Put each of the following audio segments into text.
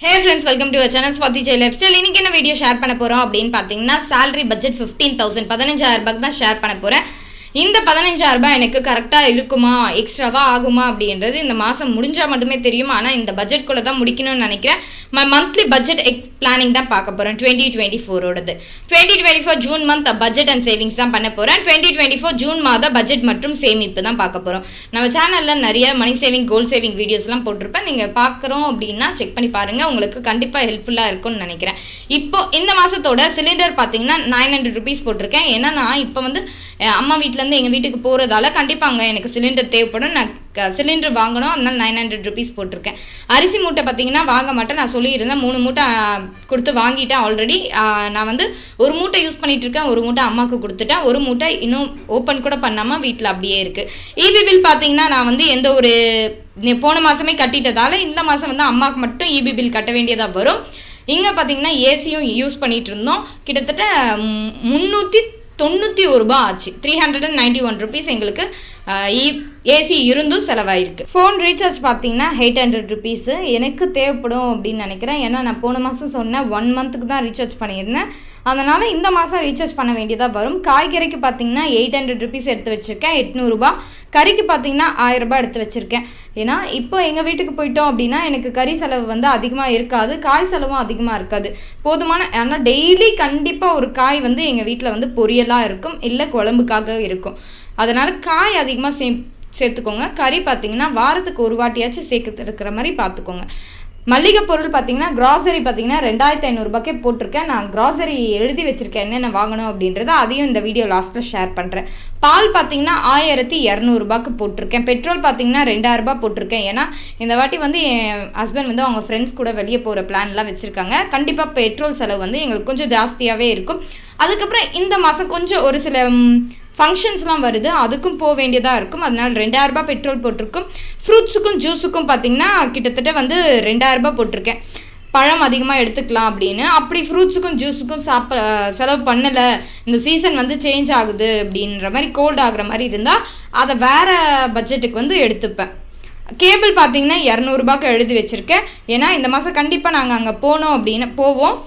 Hey friends, welcome to our channel Swati Jay Lifestyle. இன்னைக்கு என்ன video share பண்ண போறோம் அப்படினு பாத்தீங்கன்னா salary budget 15000 15000 ரூபாய்க்கு தான் ஷேர் பண்ண போறேன். இந்த 15000 ரூபாய் எனக்கு கரெக்ட்டா இருக்குமா எக்ஸ்ட்ராவா ஆகுமா அப்படின்றது இந்த மாசம் முடிஞ்சா மட்டுமே தெரியும். ஆனா இந்த பட்ஜெட் குள்ள தான் முடிக்கணும்னு நினைக்கிறேன். மந்த்லி பட்ஜெட் பிளானிங் தான் பார்க்க போறேன் 2024 ஓடது. 2024 June month budget and savings தான் பண்ண போறேன். 2024 ஜூன் மாத பட்ஜெட் மற்றும் சேமிப்பு தான் பார்க்க போறோம். நம்ம சேனல்ல நிறைய மணி சேவிங் கோல் சேவிங் வீடியோஸ்லாம் போட்டிருப்பேன். நீங்க பார்க்கறோம் அப்படின்னா செக் பண்ணி பாருங்க. உங்களுக்கு கண்டிப்பா ஹெல்ப்ஃபுல்லா இருக்கும்னு நினைக்கிறேன். இப்போ இந்த மாசத்தோட சிலிண்டர் பாத்தீங்கன்னா 900 rupees போட்டிருக்கேன். ஏன்னா நான் இப்போ வந்து அம்மா வீட்ல இருந்து எங்க வீட்டுக்கு போறதால கண்டிப்பா அங்க எனக்கு சிலிண்டர் தேவைப்படும். நான் சிலிண்டர் வாங்கணும், அதனால 900 rupees போட்டிருக்கேன். அரிசி மூட்டை பார்த்தீங்கன்னா வாங்க மாட்டேன், நான் சொல்லியிருந்தேன் 3 மூட்டை கொடுத்து வாங்கிட்டேன் ஆல்ரெடி. நான் வந்து ஒரு மூட்டை யூஸ் பண்ணிட்டு இருக்கேன், ஒரு மூட்டை அம்மாவுக்கு கொடுத்துட்டேன், ஒரு மூட்டை இன்னும் ஓப்பன் கூட பண்ணாமல் வீட்டில் அப்படியே இருக்கு. இபி பில் பார்த்தீங்கன்னா நான் வந்து எந்த ஒரு போன மாதமே கட்டிட்டதால இந்த மாதம் வந்து அம்மாவுக்கு மட்டும் இபி பில் கட்ட வேண்டியதாக வரும். இங்கே பார்த்தீங்கன்னா ஏசியும் யூஸ் பண்ணிட்டு இருந்தோம், கிட்டத்தட்ட 391 ரூபாய் ஆச்சு. 391 rupees எங்களுக்கு ஏசி இருந்தும் செலவாயிருக்கு. ஃபோன் ரீசார்ஜ் பார்த்தீங்கன்னா 800 rupees எனக்கு தேவைப்படும் அப்படின்னு நினைக்கிறேன். ஏன்னா நான் போன மாதம் சொன்னேன் 1 monthக்கு தான் ரீசார்ஜ் பண்ணியிருந்தேன், அதனால் இந்த மாதம் ரீசார்ஜ் பண்ண வேண்டியதாக வரும். காய்கறிக்கு பார்த்தீங்கன்னா 800 rupees எடுத்து வச்சுருக்கேன், 800 ரூபாய். கறிக்கு பார்த்தீங்கன்னா 1000 ரூபாய் எடுத்து வச்சுருக்கேன். ஏன்னா இப்போ எங்கள் வீட்டுக்கு போயிட்டோம் அப்படின்னா எனக்கு கறி செலவு வந்து அதிகமாக இருக்காது, காய் செலவும் அதிகமாக இருக்காது. போதுமான ஆனால் டெய்லி கண்டிப்பாக ஒரு காய் வந்து எங்கள் வீட்டில் வந்து பொரியலாக இருக்கும், இல்லை குழம்புக்காக இருக்கும். அதனால் காய் அதிகமாக சேர்த்துக்கோங்க. கறி பார்த்தீங்கன்னா வாரத்துக்கு ஒரு வாட்டியாச்சும் சேர்த்து இருக்கிற மாதிரி பார்த்துக்கோங்க. மளிகை பொருள் பார்த்தீங்கன்னா கிராசரி பார்த்தீங்கன்னா 2500 ரூபாய்க்கே போட்டிருக்கேன். நான் கிராசரி எழுதி வச்சுருக்கேன் என்னென்ன வாங்கணும் அப்படின்றத, அதையும் இந்த வீடியோ லாஸ்ட்டில் ஷேர் பண்ணுறேன். பால் பார்த்தீங்கன்னா 1200 ரூபாய்க்கு போட்டிருக்கேன். பெட்ரோல் பார்த்தீங்கன்னா 2000 ரூபாய் போட்டிருக்கேன். ஏன்னா இந்த வாட்டி வந்து என் ஹஸ்பண்ட் வந்து அவங்க ஃப்ரெண்ட்ஸ் கூட வெளியே போகிற பிளான்லாம் வச்சுருக்காங்க. கண்டிப்பாக பெட்ரோல் செலவு வந்து எங்களுக்கு கொஞ்சம் ஜாஸ்தியாகவே இருக்கும். அதுக்கப்புறம் இந்த மாதம் கொஞ்சம் ஒரு சில ஃபங்க்ஷன்ஸ்லாம் வருது, அதுக்கும் போக வேண்டியதாக இருக்கும். அதனால் 2000 ரூபாய் பெட்ரோல் போட்டிருக்கும். ஃப்ரூட்ஸுக்கும் ஜூஸுக்கும் பார்த்தீங்கன்னா கிட்டத்தட்ட வந்து 2000 ரூபாய் போட்டிருக்கேன். பழம் அதிகமாக எடுத்துக்கலாம் அப்படின்னு. அப்படி ஃப்ரூட்ஸுக்கும் ஜூஸுக்கும் செலவு பண்ணலை, இந்த சீசன் வந்து சேஞ்ச் ஆகுது அப்படின்ற மாதிரி கோல்ட் ஆகுற மாதிரி இருந்தால் அதை வேறு பட்ஜெட்டுக்கு வந்து எடுத்துப்பேன். கேபிள் பார்த்தீங்கன்னா 200 ரூபாய்க்கு எழுதி வச்சுருக்கேன். ஏன்னா இந்த மாதம் கண்டிப்பாக நாங்கள் அங்கே போனோம் அப்படின்னு போவோம்.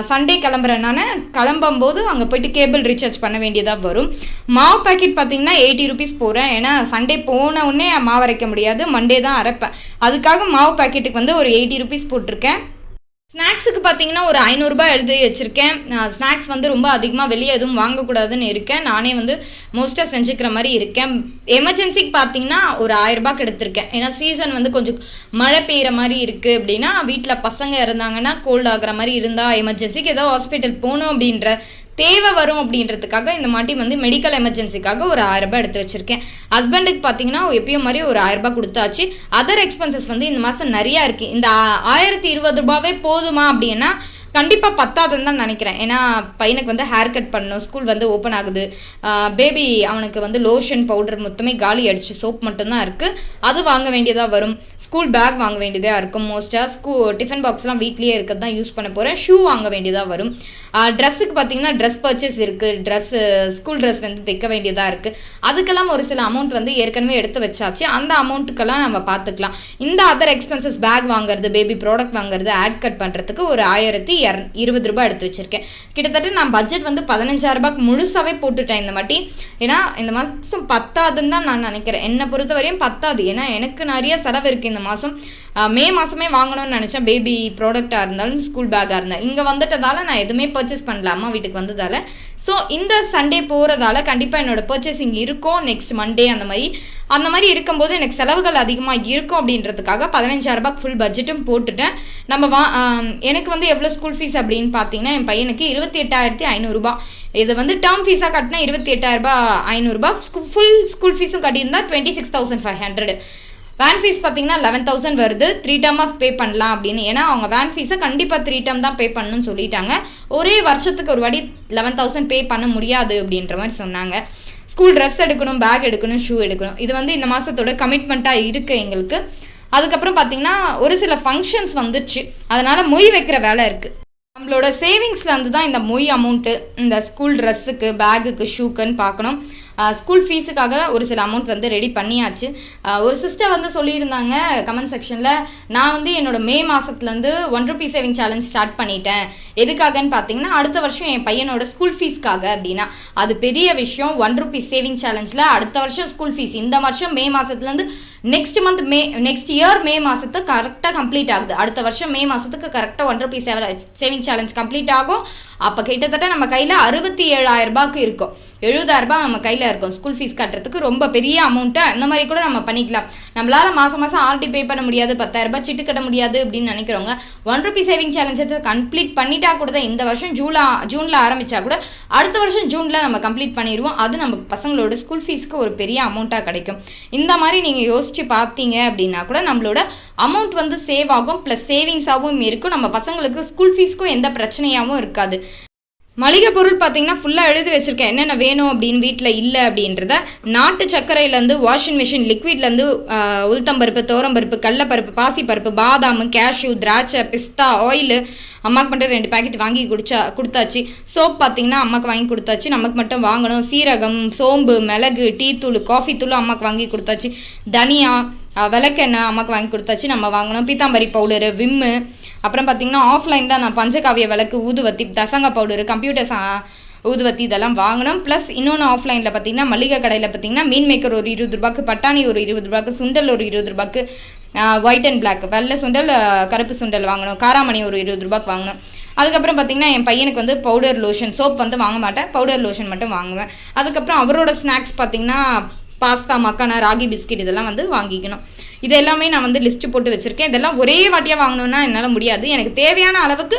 சண்டே கிளம்புறேன்னால கிளம்பும்போது அங்கே போயிட்டு கேபிள் ரீசார்ஜ் பண்ண வேண்டியதாக வரும். மாவு பேக்கெட் பார்த்தீங்கன்னா 80 rupees போகிறேன். ஏன்னா சண்டே போன உடனே மாவு அரைக்க முடியாது, மண்டே தான் அரைப்பேன். அதுக்காக மாவு பேக்கெட்டுக்கு வந்து ஒரு 80 rupees போட்டிருக்கேன். ஸ்நாக்ஸுக்கு பார்த்தீங்கன்னா ஒரு 500 ரூபாய் எழுதி வச்சுருக்கேன். ஸ்நாக்ஸ் வந்து ரொம்ப அதிகமாக வெளியே எதுவும் வாங்கக்கூடாதுன்னு இருக்கேன். நானே வந்து மோஸ்ட்டாக செஞ்சுக்கிற மாதிரி இருக்கேன். எமர்ஜென்சிக்கு பார்த்தீங்கன்னா ஒரு 1000 ரூபாய்க்கு எடுத்திருக்கேன். ஏன்னா சீசன் வந்து கொஞ்சம் மழை பெய்கிற மாதிரி இருக்குது அப்படின்னா, வீட்டில் பசங்க இருந்தாங்கன்னா கோல்ட் ஆகிற மாதிரி இருந்தால் எமர்ஜென்சிக்கு ஏதோ ஹாஸ்பிட்டல் போகணும் அப்படின்ற தேவை வரும் அப்படின்றதுக்காக இந்த மாட்டி வந்து மெடிக்கல் எமர்ஜென்சிக்காக ஒரு 1000 ரூபாய் எடுத்து வச்சிருக்கேன். ஹஸ்பண்டுக்கு பார்த்தீங்கன்னா எப்பயும் மாதிரி ஒரு 1000 ரூபாய் கொடுத்தாச்சு. அதர் எக்ஸ்பென்சஸ் வந்து இந்த மாதம் நிறையா இருக்குது. இந்த 1020 ரூபாவே போதுமா அப்படின்னா கண்டிப்பாக பத்தாதுன்னு தான் நினைக்கிறேன். ஏன்னா பையனுக்கு வந்து ஹேர் கட் பண்ணணும், ஸ்கூல் வந்து ஓப்பன் ஆகுது, பேபி அவனுக்கு வந்து லோஷன் பவுடர் மொத்தமே காலி அடிச்சு சோப் மட்டும்தான் இருக்குது, அது வாங்க வேண்டியதாக வரும். ஸ்கூல் பேக் வாங்க வேண்டியதாக இருக்கும். மோஸ்ட்டாக டிஃபன் பாக்ஸ்லாம் வீட்லேயே இருக்கிறது தான் யூஸ் பண்ண போகிறேன். ஷூ வாங்க வேண்டியதாக வரும். ட்ரெஸ்ஸுக்கு பார்த்தீங்கன்னா ட்ரெஸ் பர்ச்சேஸ் இருக்குது, ஸ்கூல் ட்ரெஸ் வந்து தைக்க வேண்டியதாக இருக்குது. அதுக்கெல்லாம் ஒரு சில அமௌண்ட் வந்து ஏற்கனவே எடுத்து வச்சாச்சு. அந்த அமௌண்ட்டுக்கெல்லாம் நம்ம பார்த்துக்கலாம். இந்த அதர் எக்ஸ்பென்சஸ் பேக் வாங்குறது, பேபி ப்ராடக்ட் வாங்குறது, ஆட் கட் பண்ணுறதுக்கு ஒரு 1020 ரூபாய் எடுத்து வச்சுருக்கேன். கிட்டத்தட்ட நான் பட்ஜெட் வந்து 15000 ரூபாய்க்கு முழுசாகவே போட்டுட்டேன் இந்த மாட்டி. ஏன்னா இந்த மாதம் பத்தாதுன்னு தான் நான் நினைக்கிறேன். என்னை பொறுத்த வரையும் பத்தாது. ஏன்னா எனக்கு நிறைய செலவு இருக்குது இந்த மாதம். மே மாதமே வாங்கணும்னு நினச்சேன், பேபி ப்ராடக்டாக இருந்தாலும் ஸ்கூல் பேக்காக இருந்தாலும். இங்கே வந்துட்டதால நான் எதுவுமே பர்ச்சேஸ் பண்ணல, அம்மா வீட்டுக்கு வந்ததால். ஸோ இந்த சண்டே போகிறதால கண்டிப்பாக என்னோடய பர்ச்சேசிங் இருக்கும். நெக்ஸ்ட் மண்டே அந்த மாதிரி இருக்கும்போது எனக்கு செலவுகள் அதிகமாக இருக்கும் அப்படின்றதுக்காக 15000 ரூபாய்க்கு ஃபுல் பட்ஜெட்டும் போட்டுட்டேன். எனக்கு வந்து எவ்வளோ ஸ்கூல் ஃபீஸ் அப்படின்னு பார்த்தீங்கன்னா என் பையனுக்கு 28,500 ரூபாய். இது வந்து டேர்ம் ஃபீஸாக கட்டினா 28,500 ரூபாய். ஃபுல் ஸ்கூல் ஃபீஸும் கட்டியிருந்தா 26,500. வேன் ஃபீஸ் பார்த்தீங்கன்னா 11,000 வருது. 3 term ஆஃப் பே பண்ணலாம் அப்படின்னு. ஏன்னா அவங்க வேன் ஃபீஸை கண்டிப்பாக 3 term தான் பே பண்ணணும்னு சொல்லிட்டாங்க. ஒரே வருஷத்துக்கு ஒரு வாட்டி 11,000 பே பண்ண முடியாது அப்படின்ற மாதிரி சொன்னாங்க. ஸ்கூல் ட்ரெஸ் எடுக்கணும், பேக் எடுக்கணும், ஷூ எடுக்கணும். இது வந்து இந்த மாதத்தோட கமிட்மெண்ட்டாக இருக்குது எங்களுக்கு. அதுக்கப்புறம் பார்த்தீங்கன்னா ஒரு சில ஃபங்க்ஷன்ஸ் வந்துச்சு, அதனால் மொய் வைக்கிற வேலை இருக்குது. நம்மளோட சேவிங்ஸில் வந்து தான் இந்த மொய் அமௌண்ட்டு இந்த ஸ்கூல் ட்ரெஸ்ஸுக்கு, பேகுக்கு, ஷூக்குன்னு பார்க்கணும். ஸ்கூல் ஃபீஸுக்காக ஒரு சில அமௌண்ட் வந்து ரெடி பண்ணியாச்சு. ஒரு சிஸ்டர் வந்து சொல்லியிருந்தாங்க கமெண்ட் செக்ஷனில், நான் வந்து என்னோட மே மாதத்துலேருந்து ₹1 சேவிங் சேலஞ்ச் ஸ்டார்ட் பண்ணிட்டேன். எதுக்காகன்னு பார்த்தீங்கன்னா அடுத்த வருஷம் என் பையனோட ஸ்கூல் ஃபீஸ்க்காக அப்படின்னா. அது பெரிய விஷயம். ₹1 சேவிங் சேலஞ்சில் அடுத்த வருஷம் ஸ்கூல் ஃபீஸ் இந்த வருஷம் மே மாதத்துலேருந்து நெக்ஸ்ட் இயர் மே மாதத்துக்கு கரெக்டாக கம்ப்ளீட் ஆகுது. அடுத்த வருஷம் மே மாதத்துக்கு கரெக்டாக ₹1 சேவிங் சேலஞ்ச் கம்ப்ளீட் ஆகும். அப்போ கிட்டத்தட்ட நம்ம கையில் 67,000 இருக்கும். 70,000 நம்ம கையில் இருக்கும் ஸ்கூல் ஃபீஸ் கட்டுறதுக்கு. ரொம்ப பெரிய அமௌண்ட்டு. அந்த மாதிரி கூட நம்ம பண்ணிக்கலாம். நம்மளால மாதம் ஆர்டி பே பண்ண முடியாது, ₹10,000 சிட்டு கட்ட முடியாது அப்படின்னு நினைக்கிறவங்க ₹1 சேவிங் சேலஞ்சை கம்ப்ளீட் பண்ணிட்டா கூட தான் இந்த வருஷம் ஜூனில் ஆரம்பித்தா கூட அடுத்த வருஷம் ஜூனில் நம்ம கம்ப்ளீட் பண்ணிடுவோம். அது நம்ம பசங்களோட ஸ்கூல் ஃபீஸ்க்கு ஒரு பெரிய அமௌண்ட்டாக கிடைக்கும். இந்த மாதிரி நீங்கள் யோசிச்சு பார்த்தீங்க அப்படின்னா கூட நம்மளோட அமௌண்ட் வந்து சேவ் ஆகும், ப்ளஸ் சேவிங்ஸாகவும் இருக்கும். நம்ம பசங்களுக்கு ஸ்கூல் ஃபீஸ்க்கும் எந்த பிரச்சனையாகவும் இருக்காது. மளிகை பொருள் பார்த்தீங்கன்னா ஃபுல்லாக எழுதி வச்சுருக்கேன் என்னென்ன வேணும் அப்படின்னு வீட்டில் இல்லை அப்படின்றத. நாட்டு சர்க்கரையிலேருந்து வாஷிங் மிஷின் லிக்விட்லேருந்து உளுத்தம்பருப்பு, தோரம்பருப்பு, கடலப்பருப்பு, பாசிப்பருப்பு, பாதாம், கேஷ்யூ, திராட்சை, பிஸ்தா, ஆயில் அம்மாவுக்கு மட்டும் 2 பேக்கெட் வாங்கி கொடுத்தாச்சு. சோப் பார்த்தீங்கன்னா அம்மாவுக்கு வாங்கி கொடுத்தாச்சு, நமக்கு மட்டும் வாங்கணும். சீரகம், சோம்பு, மிளகு, டீ தூள், காஃபி தூளும் அம்மாவுக்கு வாங்கி கொடுத்தாச்சு. தனியா, விளக்கெண்ணெய் அம்மாவுக்கு வாங்கி கொடுத்தாச்சு, நம்ம வாங்கணும். பீத்தாம்பரி பவுடரு, விம்மு, அப்புறம் பார்த்தீங்கன்னா ஆஃப்லைனில் நான் பஞ்சகாவிய விளக்கு, ஊதுவத்தி, தசங்க பவுடரு, கம்ப்யூட்டர்ஸ் ஊதுவத்தி இதெல்லாம் வாங்கணும். ப்ளஸ் இன்னொன்று ஆஃப்லைனில் பார்த்தீங்கன்னா மளிகை கடையில் பார்த்தீங்கன்னா மீன் மேக்கர் ஒரு ₹20, பட்டாணி ஒரு ₹20, சுண்டல் ஒரு ₹20, ஒயிட் அண்ட் பிளாக் வெள்ளை சுண்டல், கருப்பு சுண்டல் வாங்கணும். காராமணி ஒரு ₹20 வாங்கணும். அதுக்கப்புறம் பார்த்தீங்கன்னா என் பையனுக்கு வந்து பவுடர் லோஷன், சோப் வந்து வாங்க மாட்டேன், பவுடர் லோஷன் மட்டும் வாங்குவேன். அதுக்கப்புறம் அவரோட ஸ்நாக்ஸ் பார்த்தீங்கன்னா பாஸ்தா, மக்கானா, ராகி பிஸ்கெட் இதெல்லாம் வந்து வாங்கிக்கணும். இது எல்லாமே நான் வந்து லிஸ்ட்டு போட்டு வச்சுருக்கேன். இதெல்லாம் ஒரே வாட்டியாக வாங்கணுன்னா என்னால் முடியாது. எனக்கு தேவையான அளவுக்கு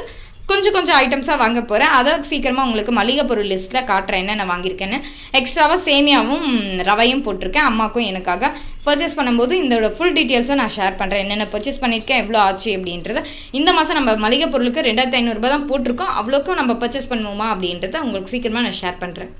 கொஞ்சம் ஐட்டம்ஸாக வாங்க போகிறேன். அதை சீக்கிரமாக உங்களுக்கு மளிகை பொருள் லிஸ்ட்டில் காட்டுறேன் என்னென்ன வாங்கியிருக்கேன்னு. எக்ஸ்ட்ராவாக சேமியாவும் ரவையும் போட்டிருக்கேன் அம்மாக்கும் எனக்காக. பர்ச்சேஸ் பண்ணும்போது இதோட ஃபுல் டீட்டெயில்ஸை நான் ஷேர் பண்ணுறேன். என்னென்ன பர்ச்சேஸ் பண்ணியிருக்கேன், எவ்வளோ ஆச்சு அப்படின்றத. இந்த மாதம் நம்ம மளிகை பொருளுக்கு ₹2,500 தான் போட்டிருக்கோம். அவ்வளோக்கும் நம்ம பர்ச்சேஸ் பண்ணுவோமா அப்படின்றத உங்களுக்கு சீக்கிரமாக நான் ஷேர் பண்ணுறேன்.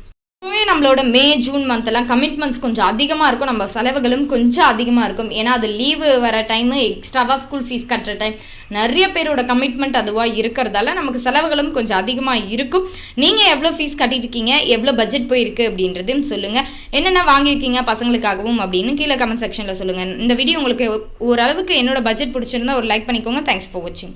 நம்மளோட மே ஜூன் மந்த்லாம் கமிட்மெண்ட்ஸ் கொஞ்சம் அதிகமாக இருக்கும். நம்ம செலவுகளும் கொஞ்சம் அதிகமாக இருக்கும். ஏன்னா அது லீவு வர டைமு, எக்ஸ்ட்ராவாக ஸ்கூல் ஃபீஸ் கட்டுற டைம், நிறைய பேரோட கமிட்மெண்ட் அதுவாக இருக்கிறதால நமக்கு செலவுகளும் கொஞ்சம் அதிகமாக இருக்கும். நீங்கள் எவ்வளோ ஃபீஸ் கட்டிட்டு இருக்கீங்க, எவ்வளோ பட்ஜெட் போயிருக்கு அப்படின்றதையும் சொல்லுங்கள். என்னென்ன வாங்கியிருக்கீங்க பசங்களுக்காகவும் அப்படின்னு கீழே கமெண்ட் செக்ஷனில் சொல்லுங்கள். இந்த வீடியோ உங்களுக்கு ஓரளவுக்கு என்னோட பட்ஜெட் பிடிச்சிருந்தா ஒரு லைக் பண்ணிக்கோங்க. தேங்க்ஸ் ஃபார் வாட்சிங்.